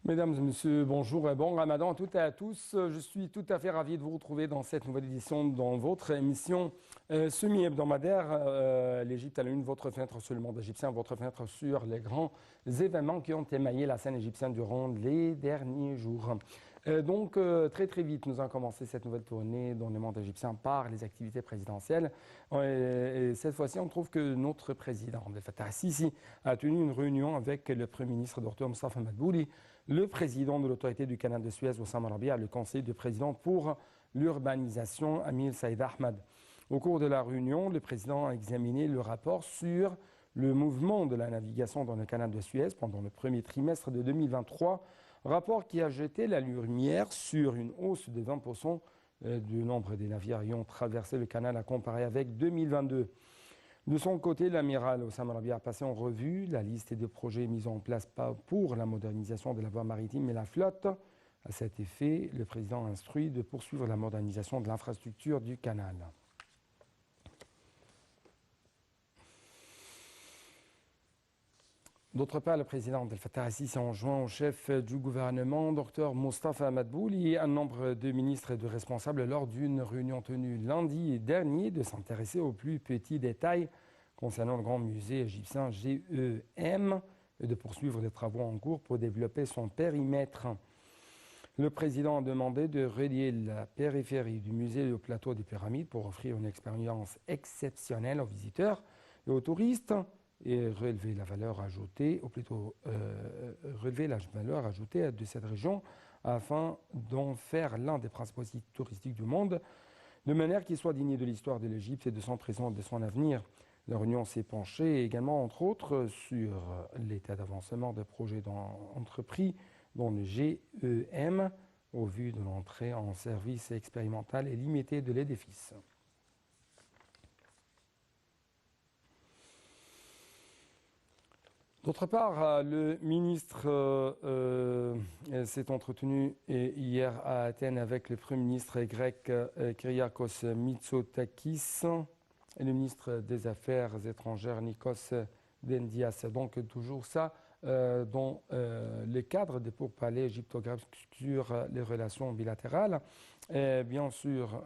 Mesdames et messieurs, bonjour et bon ramadan à toutes et à tous. Je suis tout à fait ravi de vous retrouver dans cette nouvelle édition dans votre émission semi-hebdomadaire. L'Égypte à la une, votre fenêtre sur le monde égyptien, votre fenêtre sur les grands événements qui ont émaillé la scène égyptienne durant les derniers jours. Très vite, nous avons commencé cette nouvelle tournée dans le monde égyptien par les activités présidentielles. Et cette fois-ci, on trouve que notre président, Abdel Fattah al-Sisi, a tenu une réunion avec le Premier ministre Dr Mostafa Madbouli, le président de l'autorité du canal de Suez, Oussama Rabia, le conseiller du président pour l'urbanisation, Amir Saïd Ahmad. Au cours de la réunion, le président a examiné le rapport sur le mouvement de la navigation dans le canal de Suez pendant le premier trimestre de 2023, rapport qui a jeté la lumière sur une hausse de 20% du nombre des navires ayant traversé le canal à comparer avec 2022. De son côté, l'amiral Oussama Rabia a passé en revue la liste des projets mis en place pour la modernisation de la voie maritime et la flotte. À cet effet, le président a instruit de poursuivre la modernisation de l'infrastructure du canal. D'autre part, le président Abdel Fattah al-Sisi a enjoint au chef du gouvernement, Dr Mostafa Madbouli, et un nombre de ministres et de responsables lors d'une réunion tenue lundi dernier de s'intéresser aux plus petits détails concernant le grand musée égyptien GEM et de poursuivre les travaux en cours pour développer son périmètre. Le président a demandé de relier la périphérie du musée au plateau des pyramides pour offrir une expérience exceptionnelle aux visiteurs et aux touristes, et relever la valeur ajoutée, ou plutôt relever la valeur ajoutée de cette région afin d'en faire l'un des principaux sites touristiques du monde, de manière qu'il soit digne de l'histoire de l'Égypte et de son présent et de son avenir. La réunion s'est penchée également, entre autres, sur l'état d'avancement des projets entrepris dans le GEM, au vu de l'entrée en service expérimental et limité de l'édifice. D'autre part, le ministre s'est entretenu hier à Athènes avec le Premier ministre grec Kyriakos Mitsotakis et le ministre des Affaires étrangères Nikos Dendias. Donc toujours ça dans le cadre des pourparlers égypto-grecs sur les relations bilatérales. Et bien sûr,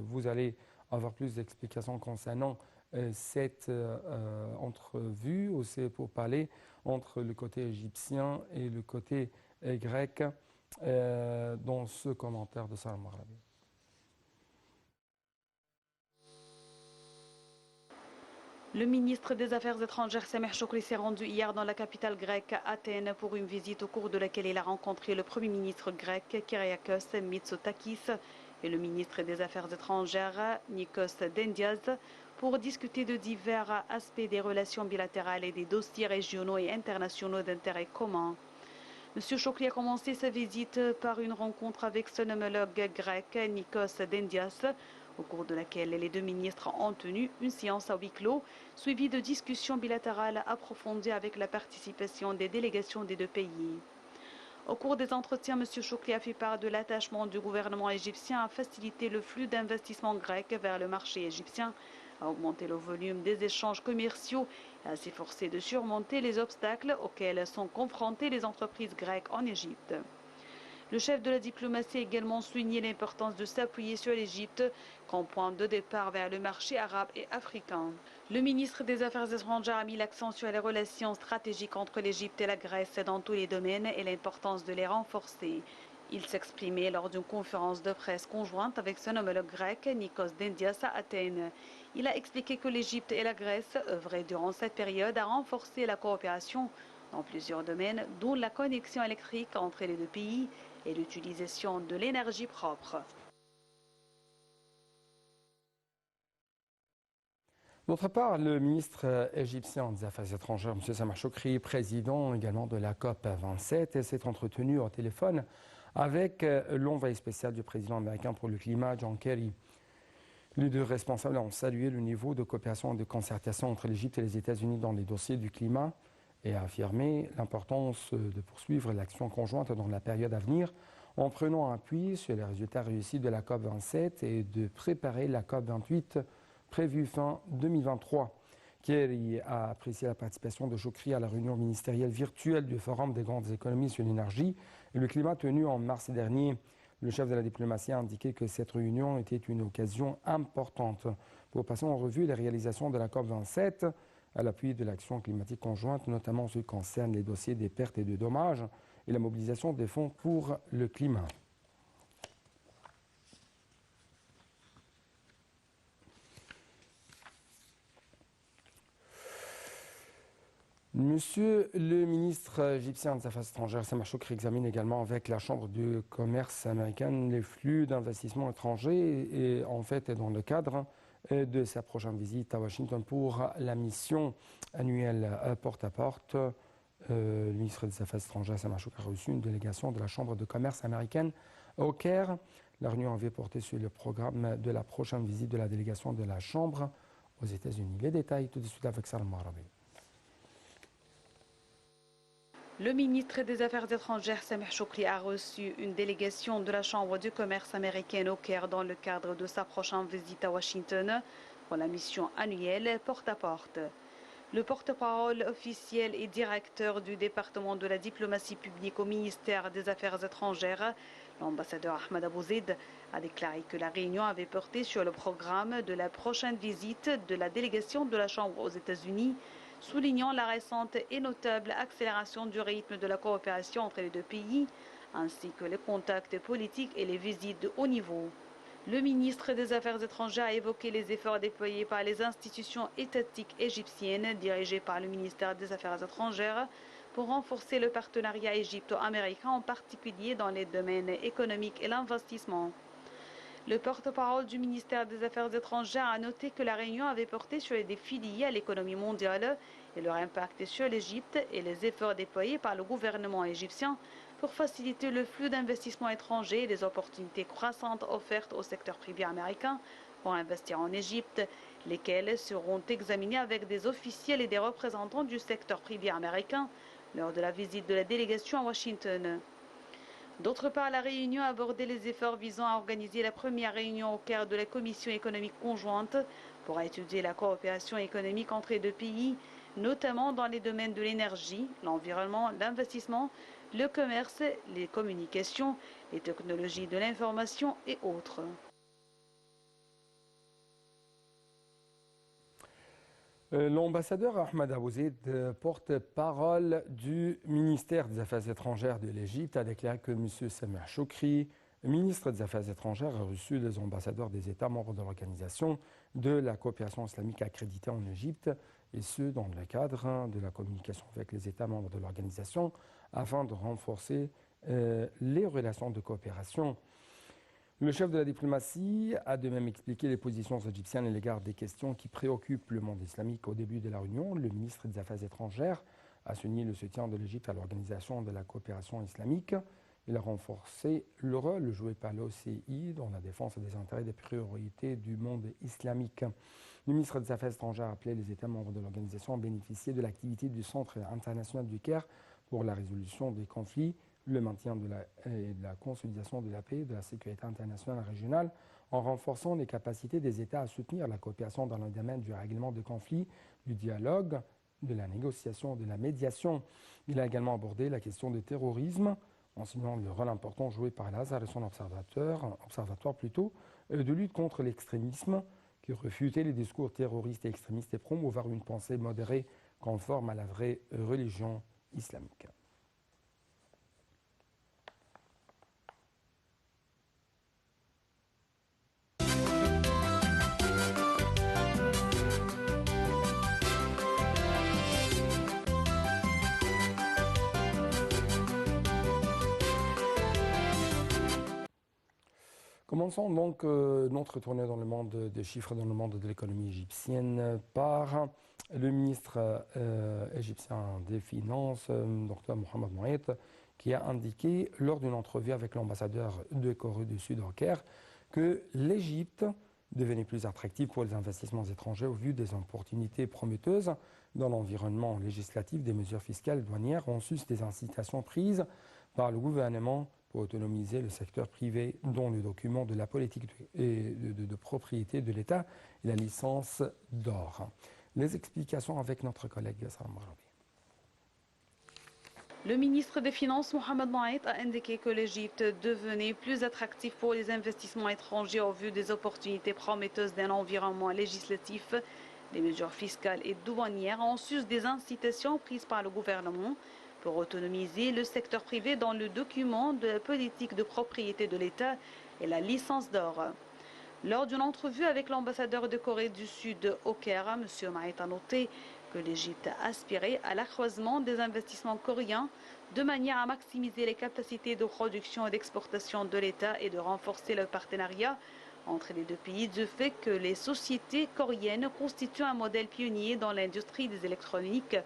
vous allez avoir plus d'explications concernant cette entrevue, aussi pour parler entre le côté égyptien et le côté grec dans ce commentaire de Salam Arabi. Le ministre des Affaires étrangères Sameh Choukri s'est rendu hier dans la capitale grecque, Athènes, pour une visite au cours de laquelle il a rencontré le Premier ministre grec Kyriakos Mitsotakis et le ministre des Affaires étrangères Nikos Dendias pour discuter de divers aspects des relations bilatérales et des dossiers régionaux et internationaux d'intérêt commun. M. Choukri a commencé sa visite par une rencontre avec son homologue grec Nikos Dendias, au cours de laquelle les deux ministres ont tenu une séance à huis clos, suivie de discussions bilatérales approfondies avec la participation des délégations des deux pays. Au cours des entretiens, M. Choukri a fait part de l'attachement du gouvernement égyptien à faciliter le flux d'investissements grecs vers le marché égyptien, à augmenter le volume des échanges commerciaux et à s'efforcer de surmonter les obstacles auxquels sont confrontées les entreprises grecques en Égypte. Le chef de la diplomatie a également souligné l'importance de s'appuyer sur l'Égypte comme point de départ vers le marché arabe et africain. Le ministre des Affaires étrangères a mis l'accent sur les relations stratégiques entre l'Égypte et la Grèce dans tous les domaines et l'importance de les renforcer. Il s'exprimait lors d'une conférence de presse conjointe avec son homologue grec Nikos Dendias à Athènes. Il a expliqué que l'Égypte et la Grèce œuvraient durant cette période à renforcer la coopération dans plusieurs domaines, dont la connexion électrique entre les deux pays et l'utilisation de l'énergie propre. D'autre part, le ministre égyptien des Affaires étrangères, M. Sameh Choukri, président également de la COP27, s'est entretenu au téléphone avec l'envoyé spécial du président américain pour le climat, John Kerry. Les deux responsables ont salué le niveau de coopération et de concertation entre l'Égypte et les États-Unis dans les dossiers du climat et a affirmé l'importance de poursuivre l'action conjointe dans la période à venir en prenant appui sur les résultats réussis de la COP27 et de préparer la COP28 prévue fin 2023. qui a apprécié la participation de Chokri à la réunion ministérielle virtuelle du Forum des grandes économies sur l'énergie et le climat tenu en mars dernier. Le chef de la diplomatie a indiqué que cette réunion était une occasion importante pour passer en revue les réalisations de la COP27 à l'appui de l'action climatique conjointe, notamment en ce qui concerne les dossiers des pertes et des dommages et la mobilisation des fonds pour le climat. Monsieur le ministre égyptien des Affaires étrangères, Sameh Shoukry, examine également avec la Chambre du commerce américaine les flux d'investissements étrangers et en fait dans le cadre de sa prochaine visite à Washington pour la mission annuelle porte-à-porte. Le ministre des Affaires étrangères, Sameh Shoukry, a reçu une délégation de la Chambre de commerce américaine au Caire. La réunion avait porté sur le programme de la prochaine visite de la délégation de la Chambre aux États-Unis. Les détails tout de suite avec Salma Arabi. Le ministre des Affaires étrangères, Sameh Shoukry, a reçu une délégation de la Chambre du commerce américaine au Caire dans le cadre de sa prochaine visite à Washington pour la mission annuelle porte-à-porte. Le porte-parole officiel et directeur du département de la diplomatie publique au ministère des Affaires étrangères, l'ambassadeur Ahmed Abouzid, a déclaré que la réunion avait porté sur le programme de la prochaine visite de la délégation de la Chambre aux États-Unis, soulignant la récente et notable accélération du rythme de la coopération entre les deux pays, ainsi que les contacts politiques et les visites de haut niveau. Le ministre des Affaires étrangères a évoqué les efforts déployés par les institutions étatiques égyptiennes dirigées par le ministère des Affaires étrangères pour renforcer le partenariat égypto-américain, en particulier dans les domaines économiques et l'investissement. Le porte-parole du ministère des Affaires étrangères a noté que la réunion avait porté sur les défis liés à l'économie mondiale et leur impact sur l'Égypte et les efforts déployés par le gouvernement égyptien pour faciliter le flux d'investissements étrangers et les opportunités croissantes offertes au secteur privé américain pour investir en Égypte, lesquelles seront examinées avec des officiels et des représentants du secteur privé américain lors de la visite de la délégation à Washington. D'autre part, la réunion a abordé les efforts visant à organiser la première réunion au Caire de la Commission économique conjointe pour étudier la coopération économique entre les deux pays, notamment dans les domaines de l'énergie, l'environnement, l'investissement, le commerce, les communications, les technologies de l'information et autres. L'ambassadeur Ahmed Abouzid, porte-parole du ministère des Affaires étrangères de l'Égypte, a déclaré que M. Sameh Shoukry, ministre des Affaires étrangères, a reçu les ambassadeurs des États membres de l'Organisation de la coopération islamique accréditée en Égypte, et ce, dans le cadre de la communication avec les États membres de l'Organisation, afin de renforcer les relations de coopération. Le chef de la diplomatie a de même expliqué les positions égyptiennes à l'égard des questions qui préoccupent le monde islamique au début de la réunion. Le ministre des Affaires étrangères a souligné le soutien de l'Égypte à l'Organisation de la coopération islamique. Il a renforcé le rôle joué par l'OCI dans la défense des intérêts et des priorités du monde islamique. Le ministre des Affaires étrangères a appelé les États membres de l'organisation à bénéficier de l'activité du Centre international du Caire pour la résolution des conflits, le maintien de la consolidation de la paix et de la sécurité internationale et régionale, en renforçant les capacités des États à soutenir la coopération dans le domaine du règlement des conflits, du dialogue, de la négociation, de la médiation. Il a également abordé la question du terrorisme, en soulignant le rôle important joué par l'Azhar et son observatoire de lutte contre l'extrémisme, qui refutait les discours terroristes et extrémistes et promouvoir une pensée modérée conforme à la vraie religion islamique. Commençons donc notre tournée dans le monde des chiffres, dans le monde de l'économie égyptienne, par le ministre égyptien des Finances, Dr Mohamed Moït, qui a indiqué lors d'une entrevue avec l'ambassadeur de Corée du Sud au Caire que l'Égypte devenait plus attractive pour les investissements étrangers au vu des opportunités prometteuses dans l'environnement législatif, des mesures fiscales et douanières en sus des incitations prises par le gouvernement pour autonomiser le secteur privé, dont le document de la politique de propriété de l'État et la licence d'or. Les explications avec notre collègue Salam Marabi. Le ministre des Finances, Mohamed Maït, a indiqué que l'Égypte devenait plus attractive pour les investissements étrangers au vu des opportunités prometteuses d'un environnement législatif, des mesures fiscales et douanières, en sus des incitations prises par le gouvernement pour autonomiser le secteur privé dans le document de la politique de propriété de l'État et la licence d'or. Lors d'une entrevue avec l'ambassadeur de Corée du Sud au Caire, M. Maït a noté que l'Égypte aspirait à l'accroissement des investissements coréens de manière à maximiser les capacités de production et d'exportation de l'État et de renforcer le partenariat entre les deux pays du fait que les sociétés coréennes constituent un modèle pionnier dans l'industrie des électroniques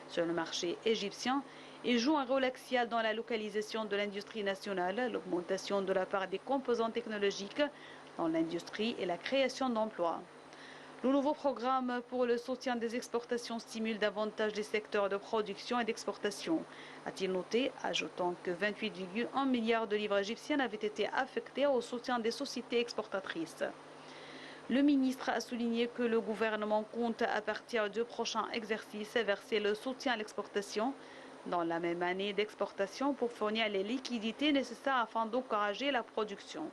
sur le marché égyptien et jouent un rôle axial dans la localisation de l'industrie nationale, l'augmentation de la part des composants technologiques dans l'industrie et la création d'emplois. Le nouveau programme pour le soutien des exportations stimule davantage les secteurs de production et d'exportation, a-t-il noté, ajoutant que 28,1 milliards de livres égyptiennes avaient été affectés au soutien des sociétés exportatrices. Le ministre a souligné que le gouvernement compte à partir du prochain exercice verser le soutien à l'exportation dans la même année d'exportation pour fournir les liquidités nécessaires afin d'encourager la production.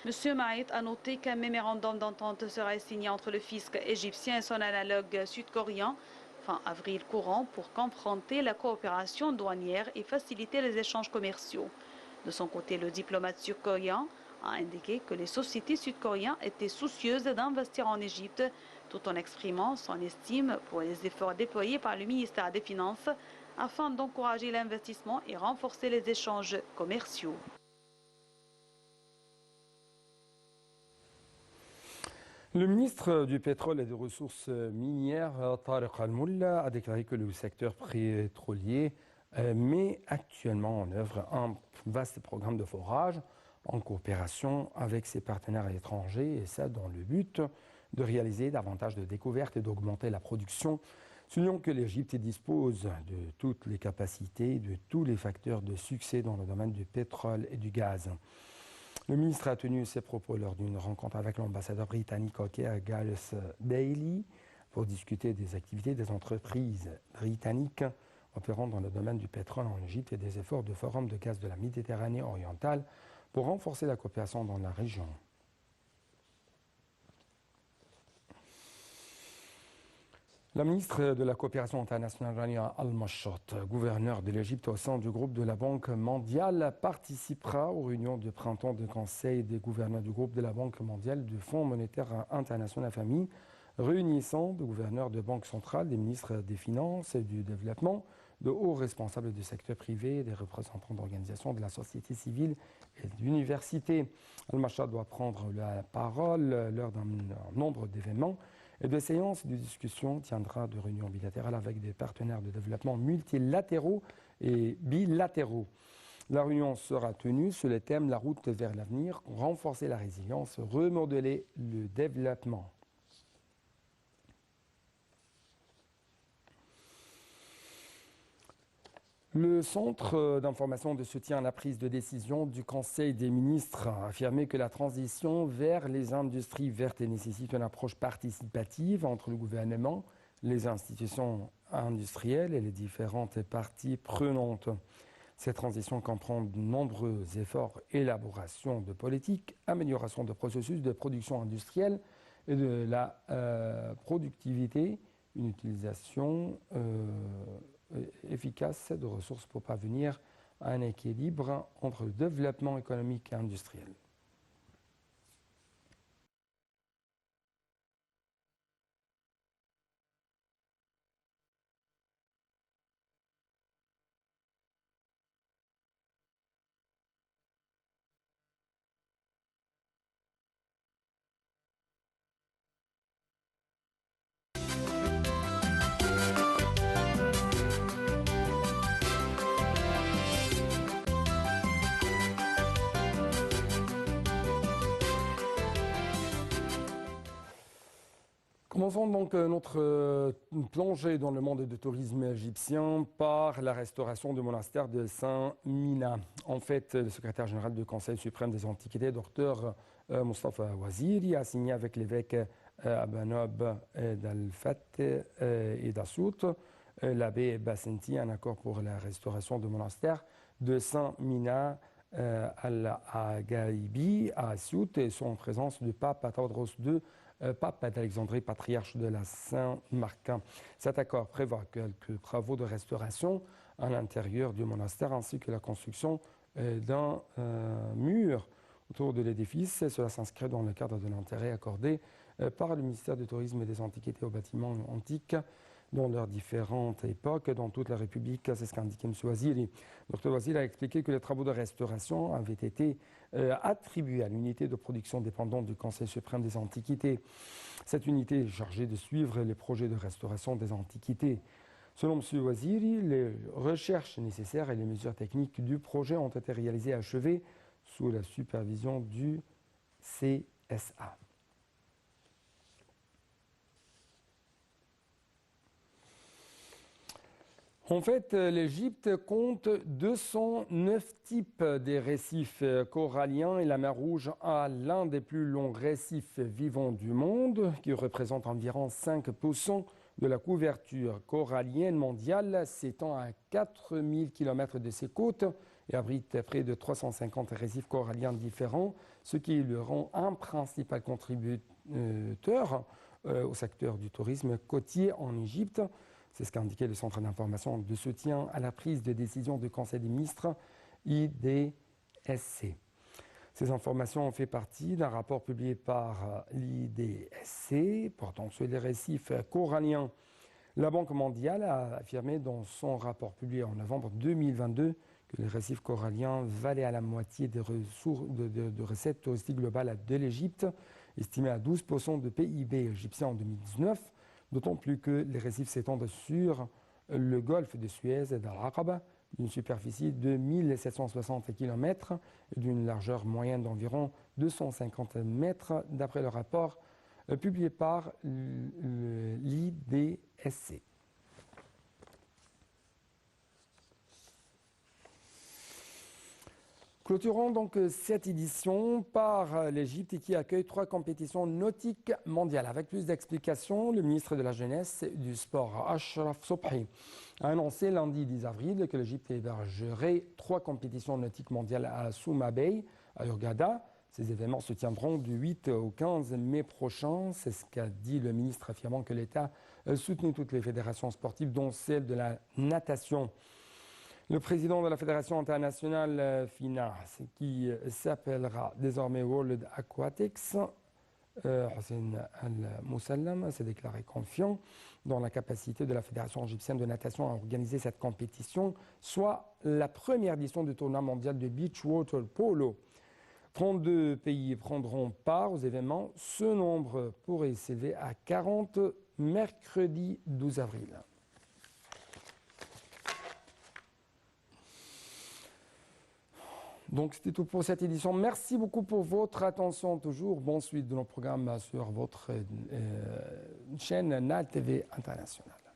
M. Maït a noté qu'un mémorandum d'entente sera signé entre le fisc égyptien et son analogue sud-coréen fin avril courant pour confronter la coopération douanière et faciliter les échanges commerciaux. De son côté, le diplomate sud-coréen a indiqué que les sociétés sud-coréennes étaient soucieuses d'investir en Égypte tout en exprimant son estime pour les efforts déployés par le ministère des Finances afin d'encourager l'investissement et renforcer les échanges commerciaux. Le ministre du Pétrole et des Ressources minières, Tariq Al-Molla, a déclaré que le secteur pétrolier met actuellement en œuvre un vaste programme de forage en coopération avec ses partenaires étrangers, et ça dans le but de réaliser davantage de découvertes et d'augmenter la production. Soulignons que l'Égypte dispose de toutes les capacités, de tous les facteurs de succès dans le domaine du pétrole et du gaz. Le ministre a tenu ses propos lors d'une rencontre avec l'ambassadeur britannique au Caire, Gareth Daly, pour discuter des activités des entreprises britanniques opérant dans le domaine du pétrole en Égypte et des efforts du Forum de gaz de la Méditerranée orientale pour renforcer la coopération dans la région. La ministre de la Coopération internationale, Rania Al-Mashot, gouverneur de l'Égypte au sein du groupe de la Banque mondiale, participera aux réunions de printemps du Conseil des gouverneurs du groupe de la Banque mondiale du Fonds monétaire international FMI, réunissant des gouverneurs de banques centrales, des ministres des Finances et du Développement, de hauts responsables du secteur privé, des représentants d'organisations de la société civile et d'universités. Al-Mashot doit prendre la parole lors d'un nombre d'événements et de séances de discussion, tiendra de réunions bilatérales avec des partenaires de développement multilatéraux et bilatéraux. La réunion sera tenue sur le thème « La route vers l'avenir », renforcer la résilience, remodeler le développement. Le Centre d'information de soutien à la prise de décision du Conseil des ministres a affirmé que la transition vers les industries vertes nécessite une approche participative entre le gouvernement, les institutions industrielles et les différentes parties prenantes. Cette transition comprend de nombreux efforts, élaboration de politiques, amélioration de processus de production industrielle et de la productivité, une utilisation efficace de ressources pour parvenir à un équilibre entre le développement économique et industriel. Commençons donc notre plongée dans le monde du tourisme égyptien par la restauration du monastère de Saint-Mina. En fait, le secrétaire général du Conseil suprême des Antiquités, Dr Mostafa Waziri, a signé avec l'évêque Abanob d'Al-Fat et d'Assout. L'abbé Bassenti, un accord pour la restauration du monastère de Saint-Mina al-Agaibi à Assout et sont en présence du pape Théodros II, pape d'Alexandrie, patriarche de la Saint-Marc. Cet accord prévoit quelques travaux de restauration à l'intérieur du monastère ainsi que la construction d'un mur autour de l'édifice. Cela s'inscrit dans le cadre de l'intérêt accordé par le ministère du Tourisme et des Antiquités aux bâtiments antiques dans leurs différentes époques dans toute la République. C'est ce qu'a indiqué M. Waziri. Dr Waziri a expliqué que les travaux de restauration avaient été attribués à l'unité de production dépendante du Conseil suprême des Antiquités. Cette unité est chargée de suivre les projets de restauration des antiquités. Selon M. Waziri, les recherches nécessaires et les mesures techniques du projet ont été réalisées et achevées sous la supervision du CSA. En fait, l'Égypte compte 209 types de récifs coralliens et la mer Rouge a l'un des plus longs récifs vivants du monde qui représente environ 5% de la couverture corallienne mondiale, s'étend à 4000 km de ses côtes et abrite près de 350 récifs coralliens différents, ce qui le rend un principal contributeur au secteur du tourisme côtier en Égypte. C'est ce qu'a indiqué le Centre d'information de soutien à la prise de décision du Conseil des ministres, IDSC. Ces informations ont fait partie d'un rapport publié par l'IDSC portant sur les récifs coralliens. La Banque mondiale a affirmé dans son rapport publié en novembre 2022 que les récifs coralliens valaient à la moitié des recettes touristiques globales de l'Égypte, estimées à 12% de PIB égyptien en 2019. D'autant plus que les récifs s'étendent sur le golfe de Suez et d'Al-Aqaba, d'une superficie de 1760 km et d'une largeur moyenne d'environ 250 mètres, d'après le rapport publié par l'IDSC. Clôturons donc cette édition par l'Égypte qui accueille 3 compétitions nautiques mondiales. Avec plus d'explications, le ministre de la Jeunesse et du Sport, Ashraf Sobhi, a annoncé lundi 10 avril que l'Égypte hébergerait 3 compétitions nautiques mondiales à Souma Bay, à Hurghada. Ces événements se tiendront du 8 au 15 mai prochain. C'est ce qu'a dit le ministre, affirmant que l'État soutenait toutes les fédérations sportives, dont celle de la natation. Le président de la Fédération internationale FINA, qui s'appellera désormais World Aquatics, Hossein Al-Moussallam, s'est déclaré confiant dans la capacité de la Fédération égyptienne de natation à organiser cette compétition, soit la première édition du tournoi mondial de beach water polo. 32 pays prendront part aux événements. Ce nombre pourrait s'élever à 40 mercredi 12 avril. Donc c'était tout pour cette édition. Merci beaucoup pour votre attention. Toujours bonne suite de nos programmes sur votre chaîne NAL TV International.